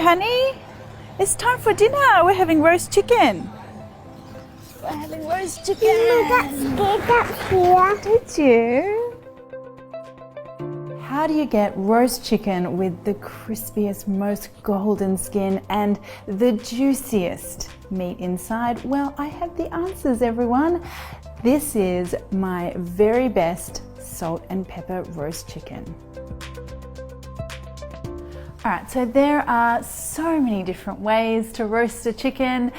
honey. It's time for dinner. We're having roast chicken. We're having roast chicken. I got scared up here. Did you? How do you get roast chicken with the crispiest, most golden skin and the juiciest meat inside? Well, I have the answers, everyone. This is my very best salt and pepper roast chicken. All right, so there are so many different ways to roast a chicken.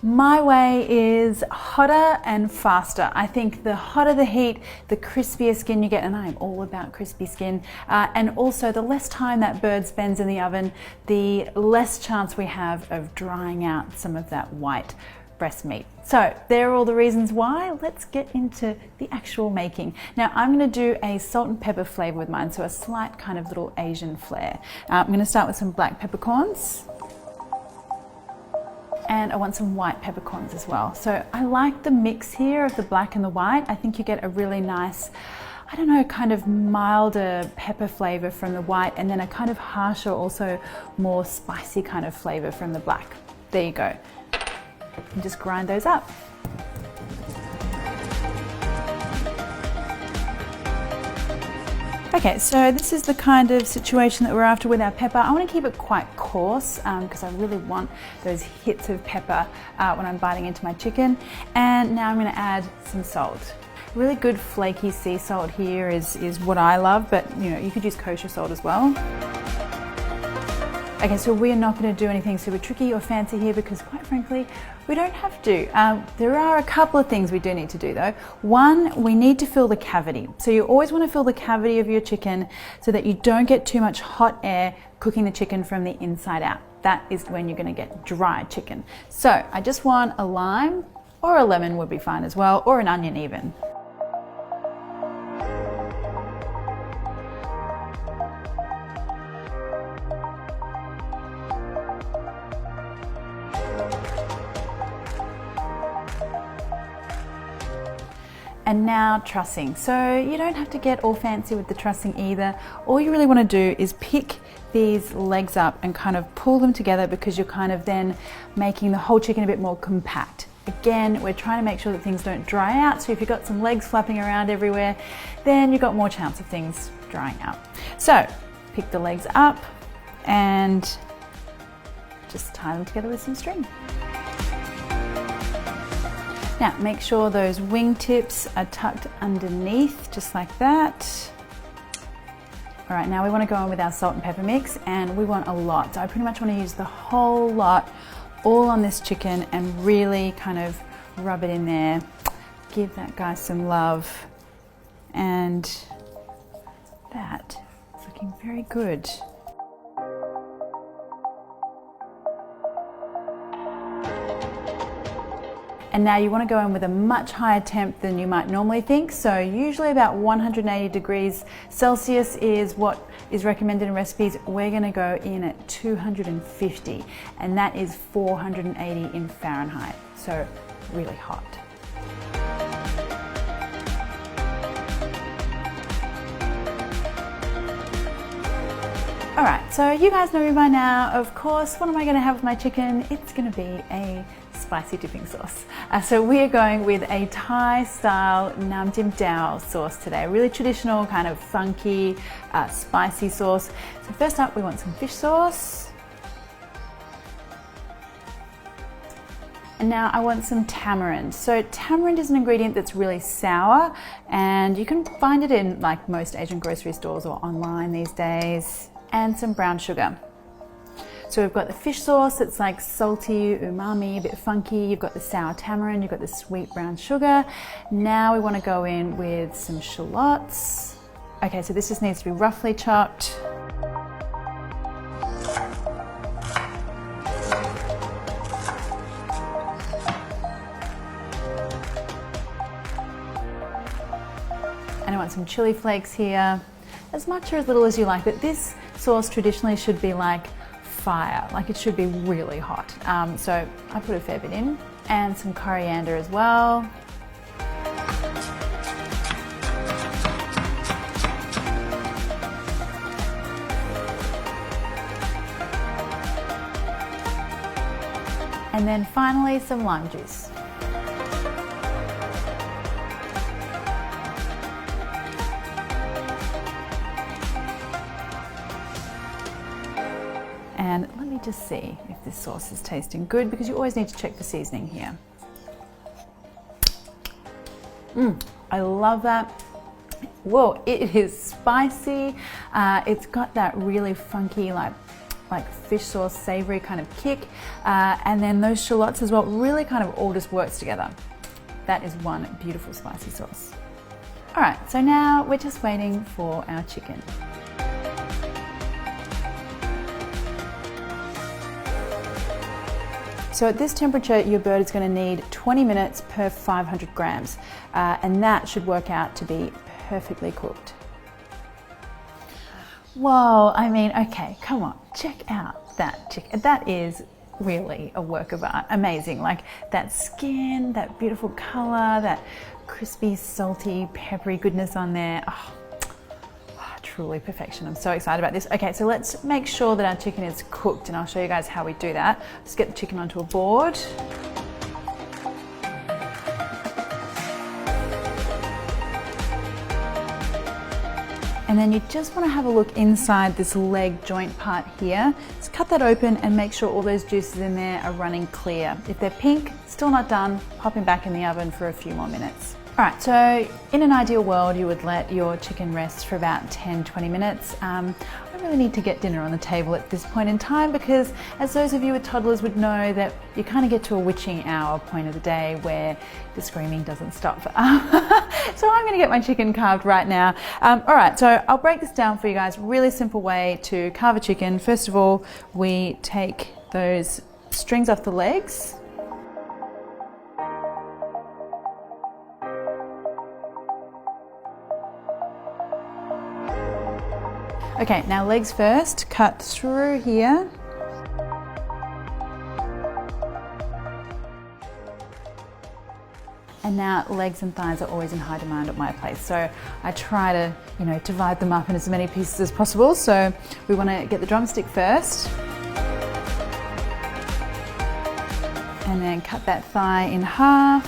My way is hotter and faster. I think the hotter the heat, the crispier skin you get, and I'm all about crispy skin, and also the less time that bird spends in the oven, the less chance we have of drying out some of that white breast meat. So there are all the reasons why. Let's get into the actual making. Now I'm going to do a salt and pepper flavor with mine, so a slight kind of little Asian flair. I'm going to start with some black peppercorns. And I want some white peppercorns as well. So I like the mix here of the black and the white. I think you get a really nice, I don't know, kind of milder pepper flavor from the white, and then a kind of harsher, also more spicy kind of flavor from the black. There you go. And just grind those up. Okay, so this is the kind of situation that we're after with our pepper. I want to keep it quite coarse because I really want those hits of pepper when I'm biting into my chicken. And now I'm going to add some salt. Really good flaky sea salt here is what I love, but you know, you could use kosher salt as well. Okay, so we are not going to do anything super tricky or fancy here because quite frankly, we don't have to. There are a couple of things we do need to do though. One, we need to fill the cavity. So you always want to fill the cavity of your chicken so that you don't get too much hot air cooking the chicken from the inside out. That is when you're going to get dry chicken. So I just want a lime, or a lemon would be fine as well, or an onion even. And now trussing. So you don't have to get all fancy with the trussing either. All you really want to do is pick these legs up and kind of pull them together because you're kind of then making the whole chicken a bit more compact. Again, we're trying to make sure that things don't dry out. So if you've got some legs flapping around everywhere, then you've got more chance of things drying out. So pick the legs up and just tie them together with some string. Now make sure those wing tips are tucked underneath, just like that. All right, now we want to go on with our salt and pepper mix, and we want a lot. So I pretty much want to use the whole lot all on this chicken and really kind of rub it in there. Give that guy some love. And that is looking very good. And now you want to go in with a much higher temp than you might normally think. So usually about 180 degrees Celsius is what is recommended in recipes. We're going to go in at 250, and that is 480 in Fahrenheit. So really hot. All right, so you guys know me by now. Of course, what am I going to have with my chicken? It's going to be a spicy dipping sauce. So we are going with a Thai style Nam Jim Dao sauce today. A really traditional, kind of funky, spicy sauce. So first up, we want some fish sauce. And now I want some tamarind. So tamarind is an ingredient that's really sour, and you can find it in like most Asian grocery stores or online these days. And some brown sugar. So we've got the fish sauce, it's like salty, umami, a bit funky. You've got the sour tamarind, you've got the sweet brown sugar. Now we want to go in with some shallots. Okay, so this just needs to be roughly chopped. And I want some chili flakes here. As much or as little as you like, but this sauce traditionally should be like fire, like it should be really hot. So I put a fair bit in, and some coriander as well. And then finally some lime juice. And let me just see if this sauce is tasting good, because you always need to check for seasoning here. I love that. Whoa, it is spicy. It's got that really funky, like fish sauce, savory kind of kick. And then those shallots as well, really kind of all just works together. That is one beautiful spicy sauce. All right, so now we're just waiting for our chicken. So at this temperature, your bird is going to need 20 minutes per 500 grams, and that should work out to be perfectly cooked. Whoa, I mean, okay, come on, check out that chicken. That is really a work of art. Amazing, like that skin, that beautiful color, that crispy, salty, peppery goodness on there. Oh, truly perfection. I'm so excited about this. Okay, so let's make sure that our chicken is cooked, and I'll show you guys how we do that. Just get the chicken onto a board. And then you just want to have a look inside this leg joint part here. Just cut that open and make sure all those juices in there are running clear. If they're pink, still not done, pop them back in the oven for a few more minutes. All right, so in an ideal world, you would let your chicken rest for about 10-20 minutes. I really need to get dinner on the table at this point in time, because as those of you with toddlers would know, that you kind of get to a witching hour point of the day where the screaming doesn't stop. So I'm gonna get my chicken carved right now. All right, so I'll break this down for you guys. Really simple way to carve a chicken. First of all, we take those strings off the legs. Okay, now legs first, cut through here. And now legs and thighs are always in high demand at my place. So I try to, divide them up in as many pieces as possible. So we want to get the drumstick first. And then cut that thigh in half.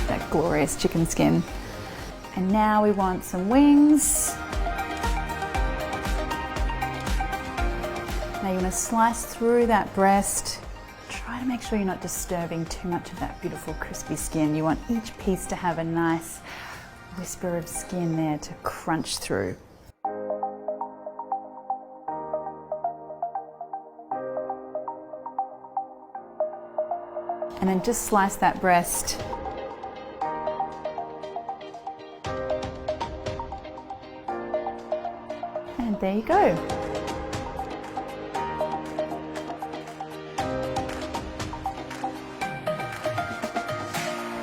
That glorious chicken skin. And now we want some wings. Now you want to slice through that breast. Try to make sure you're not disturbing too much of that beautiful crispy skin. You want each piece to have a nice whisper of skin there to crunch through. And then just slice that breast. And there you go.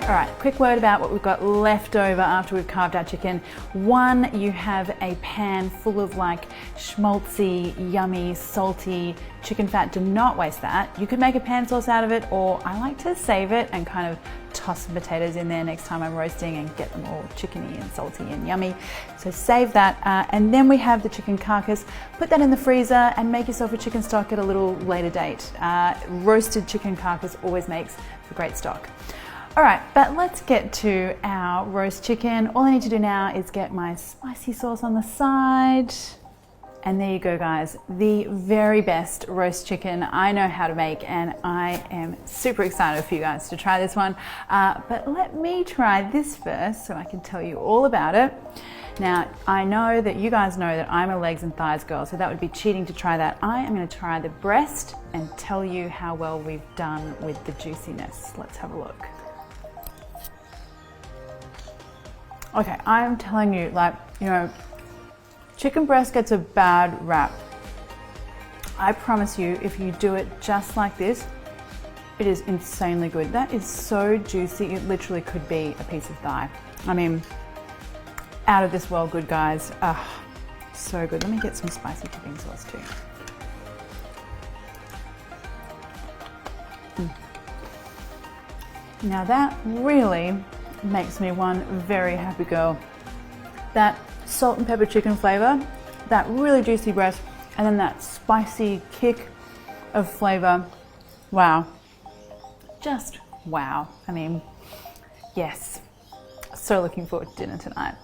All right, quick word about what we've got left over after we've carved our chicken. One, you have a pan full of like schmaltzy, yummy, salty chicken fat. Do not waste that. You could make a pan sauce out of it, or I like to save it and kind of toss some potatoes in there next time I'm roasting and get them all chickeny and salty and yummy. So save that. And then we have the chicken carcass. Put that in the freezer and make yourself a chicken stock at a little later date. Roasted chicken carcass always makes for great stock. All right, but let's get to our roast chicken. All I need to do now is get my spicy sauce on the side. And there you go, guys. The very best roast chicken I know how to make, and I am super excited for you guys to try this one. But let me try this first so I can tell you all about it. Now, I know that you guys know that I'm a legs and thighs girl, so that would be cheating to try that. I am gonna try the breast and tell you how well we've done with the juiciness. Let's have a look. Okay, I'm telling you, chicken breast gets a bad rap. I promise you, if you do it just like this, it is insanely good. That is so juicy, it literally could be a piece of thigh. I mean, out of this world good, guys. So good. Let me get some spicy dipping sauce too. Now that really makes me one very happy girl. That salt and pepper chicken flavor, that really juicy breast, and then that spicy kick of flavor Wow. Just wow. I mean, yes. So looking forward to dinner tonight.